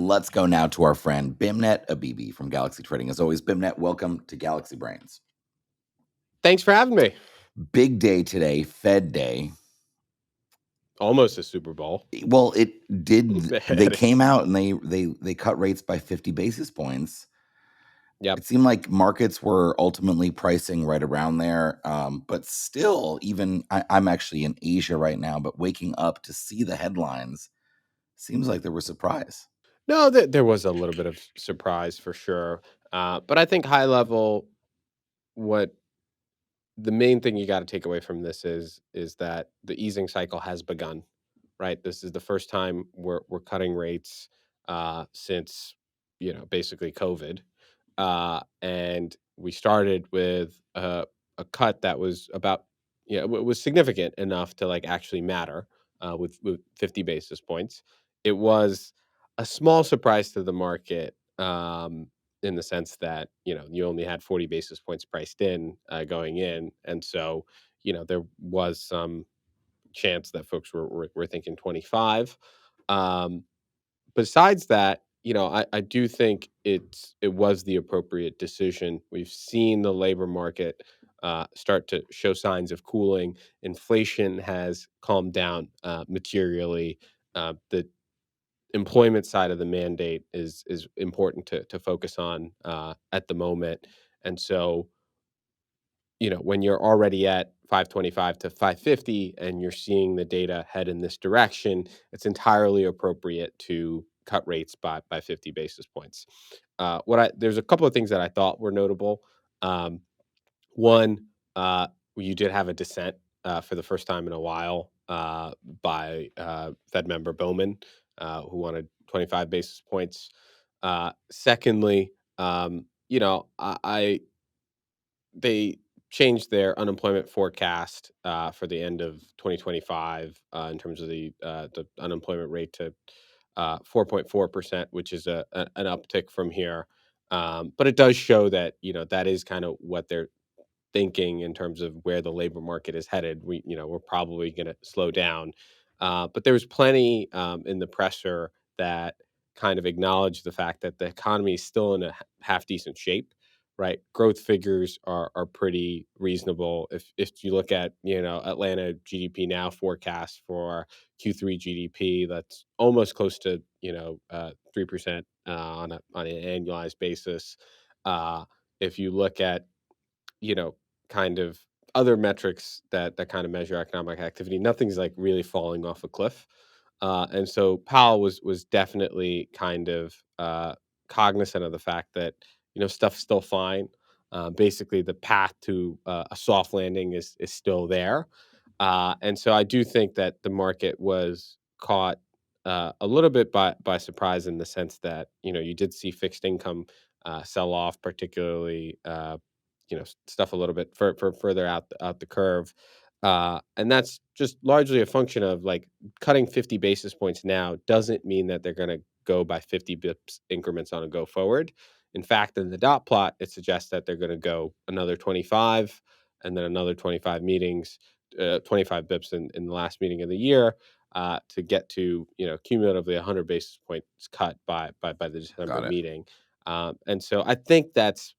let's go now to our friend Beimnet Abebe from Galaxy Trading. As always, Beimnet, welcome to Galaxy Brains. Thanks for having me. Big day today, Fed Day. Almost a Super Bowl. Well, it did. They came out and they cut rates by 50 basis points. Yep. It seemed like markets were ultimately pricing right around there. But still, even I'm actually in Asia right now, but waking up to see the headlines seems like there was surprise. No, there was a little bit of surprise for sure. But I think high level, what the main thing you got to take away from this is that the easing cycle has begun, right? This is the first time we're cutting rates since basically COVID, and we started with a cut that was about it was significant enough to like actually matter with 50 basis points. It was a small surprise to the market. In the sense that you only had 40 basis points priced in going in, and so there was some chance that folks were thinking 25. Um, Besides that, I do think it was the appropriate decision. We've seen the labor market start to show signs of cooling. Inflation has calmed down materially. The employment side of the mandate is important to focus on at the moment. And so, when you're already at 525 to 550 and you're seeing the data head in this direction, it's entirely appropriate to cut rates by 50 basis points. There's a couple of things that I thought were notable. Um, One, you did have a dissent for the first time in a while by Fed member Bowman, who wanted 25 basis points. Secondly, they changed their unemployment forecast for the end of 2025 in terms of the unemployment rate to 4.4%, which is an uptick from here. But it does show that that is kind of what they're thinking in terms of where the labor market is headed. We're probably going to slow down, but there was plenty in the presser that kind of acknowledged the fact that the economy is still in a half decent shape. Right, growth figures are pretty reasonable. If you look at Atlanta GDP now forecast for Q3 GDP, that's almost close to 3% on an annualized basis. If you look at you know, kind of other metrics that kind of measure economic activity, nothing's like really falling off a cliff. And so Powell was definitely kind of cognizant of the fact that stuff's still fine. Basically, the path to a soft landing is still there, and so I do think that the market was caught a little bit by surprise in the sense that you did see fixed income sell off, particularly stuff a little bit further out the curve. And that's just largely a function of like cutting 50 basis points now doesn't mean that they're going to go by 50 bips increments on a go forward. In fact, in the dot plot, it suggests that they're going to go another 25 and then another 25 meetings, 25 bips in the last meeting of the year to get to, cumulatively 100 basis points cut by the December meeting. And so I think that's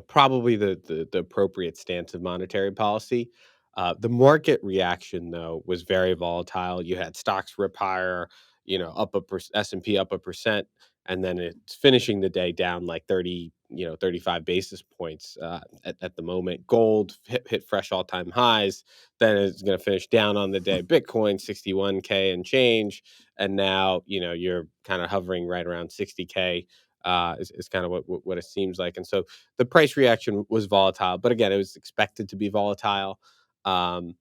probably the appropriate stance of monetary policy. The market reaction, though, was very volatile. You had stocks rip higher, up S&P up 1%, and then it's finishing the day down like 30, 35 basis points at the moment. Gold hit fresh all-time highs. Then it's going to finish down on the day. Bitcoin 61K and change, and now you're kind of hovering right around 60K. Is kind of what it seems like, and so the price reaction was volatile, but again, it was expected to be volatile. I'll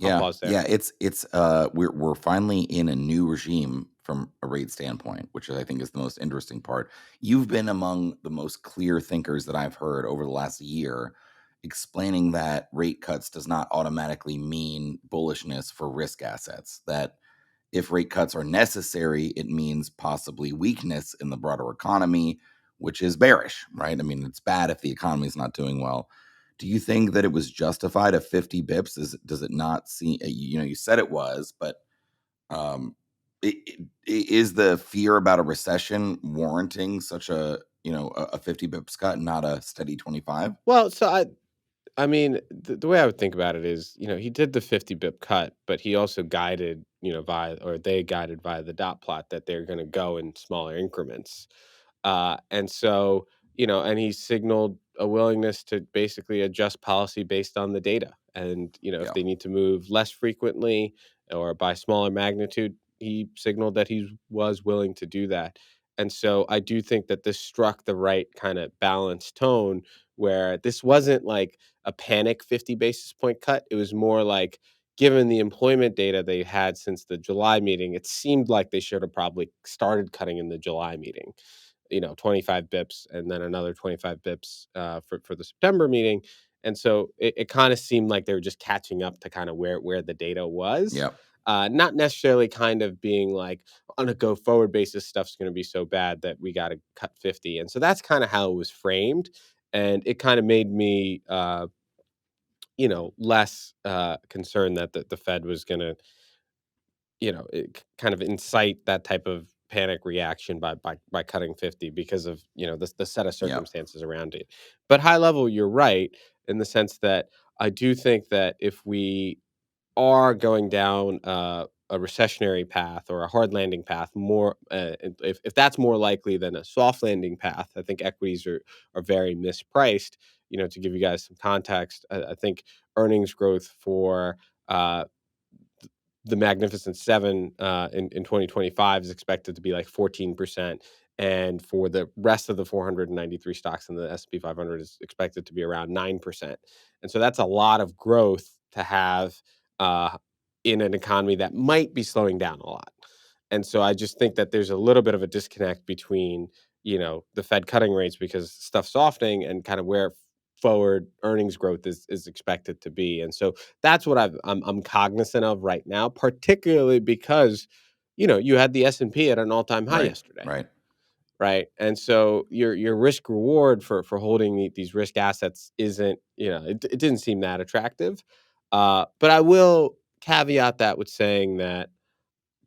pause there. Yeah, it's we're finally in a new regime from a rate standpoint, which I think is the most interesting part. You've been among the most clear thinkers that I've heard over the last year, explaining that rate cuts does not automatically mean bullishness for risk assets. That if rate cuts are necessary, it means possibly weakness in the broader economy, which is bearish, right? I mean, it's bad if the economy is not doing well. Do you think that it was justified at 50 bips? Does it not seem, you said it was, but Is the fear about a recession warranting such a, a 50 bips cut, not a steady 25? Well, so I mean, the way I would think about it is, he did the 50 bip cut, but he also guided, via, or they guided via the dot plot that they're going to go in smaller increments. And so, and he signaled a willingness to basically adjust policy based on the data. And, if Yeah. they need to move less frequently or by smaller magnitude, he signaled that he was willing to do that. And so I do think that this struck the right kind of balanced tone where this wasn't like a panic 50 basis point cut. It was more like, given the employment data they had since the July meeting, it seemed like they should have probably started cutting in the July meeting, 25 bips and then another 25 bips for the September meeting. And so it kind of seemed like they were just catching up to kind of where the data was. Yeah. Not necessarily kind of being like, on a go forward basis, stuff's going to be so bad that we got to cut 50. And so that's kind of how it was framed. And it kind of made me, less concerned that the Fed was going to, kind of incite that type of panic reaction by cutting 50 because of, the set of Yeah. circumstances around it. But high level, you're right in the sense that I do think that if we are going down a recessionary path or a hard landing path more, if that's more likely than a soft landing path, I think equities are very mispriced. To give you guys some context, I think earnings growth for uh, the Magnificent Seven in 2025 is expected to be like 14%. And for the rest of the 493 stocks in the S&P 500 is expected to be around 9%. And so that's a lot of growth to have uh, in an economy that might be slowing down a lot. And so I just think that there's a little bit of a disconnect between, the Fed cutting rates because stuff's softening and kind of where forward earnings growth is expected to be. And so that's what I'm cognizant of right now, particularly because, you had the S&P at an all-time high Right. yesterday, Right. right? And so your risk reward for holding these risk assets isn't, it didn't seem that attractive. But I will caveat that with saying that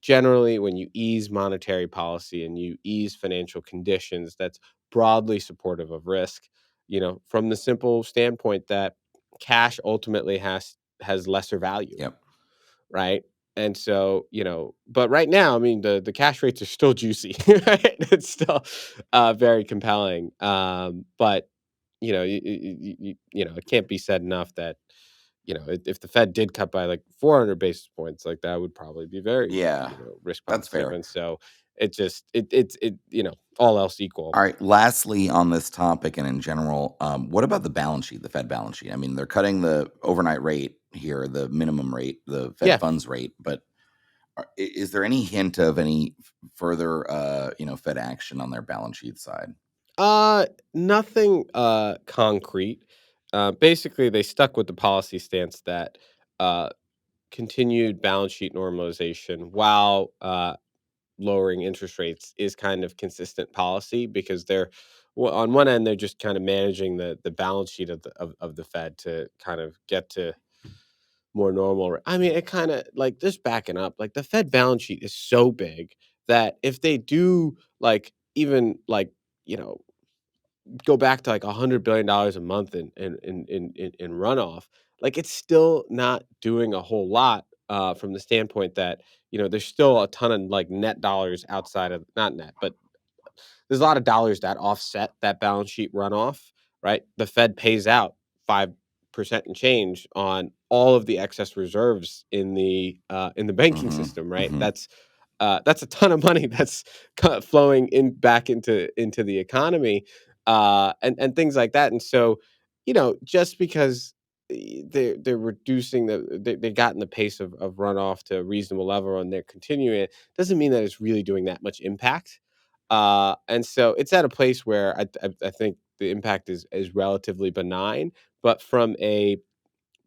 generally when you ease monetary policy and you ease financial conditions, that's broadly supportive of risk, from the simple standpoint that cash ultimately has lesser value, Yep. right? And so, but right now, I mean, the cash rates are still juicy, right? It's still very compelling. But it can't be said enough that, if the Fed did cut by like 400 basis points, like that would probably be very, Yeah. risk That's positive. fair. And so it just it all else equal. All right. Lastly, on this topic and in general, what about the balance sheet, the Fed balance sheet? I mean, they're cutting the overnight rate here, the minimum rate, the Fed Yeah. funds rate, but is there any hint of any further, Fed action on their balance sheet side? Nothing concrete. Basically they stuck with the policy stance that uh continued balance sheet normalization while lowering interest rates is kind of consistent policy because they're, well, on one end they're just kind of managing the balance sheet of the Fed to kind of get to more normal. I mean, it kind of like, just backing up, like the Fed balance sheet is so big that if they do like even like, you know go back to like $100 billion a month in runoff, like it's still not doing a whole lot from the standpoint that, there's still a ton of like net dollars outside of, not net, but there's a lot of dollars that offset that balance sheet runoff, right? The Fed pays out 5% and change on all of the excess reserves in the banking Hmm. system, right? Hmm. That's a ton of money that's flowing in back into the economy, and things like that. And so, just because they're reducing they gotten the pace of runoff to a reasonable level and they're continuing it doesn't mean that it's really doing that much impact. And so it's at a place where I think the impact is relatively benign, but from a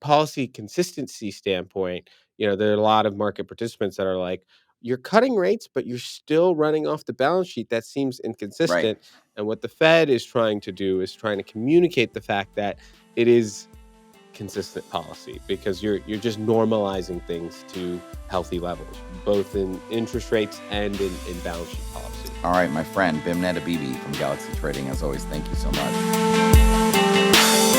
policy consistency standpoint, there are a lot of market participants that are like, you're cutting rates, but you're still running off the balance sheet. That seems Right. inconsistent. And what the Fed is trying to do is trying to communicate the fact that it is consistent policy because you're just normalizing things to healthy levels, both in interest rates and in balance sheet policy. All right, my friend, Beimnet Abebe from Galaxy Trading, as always, thank you so much.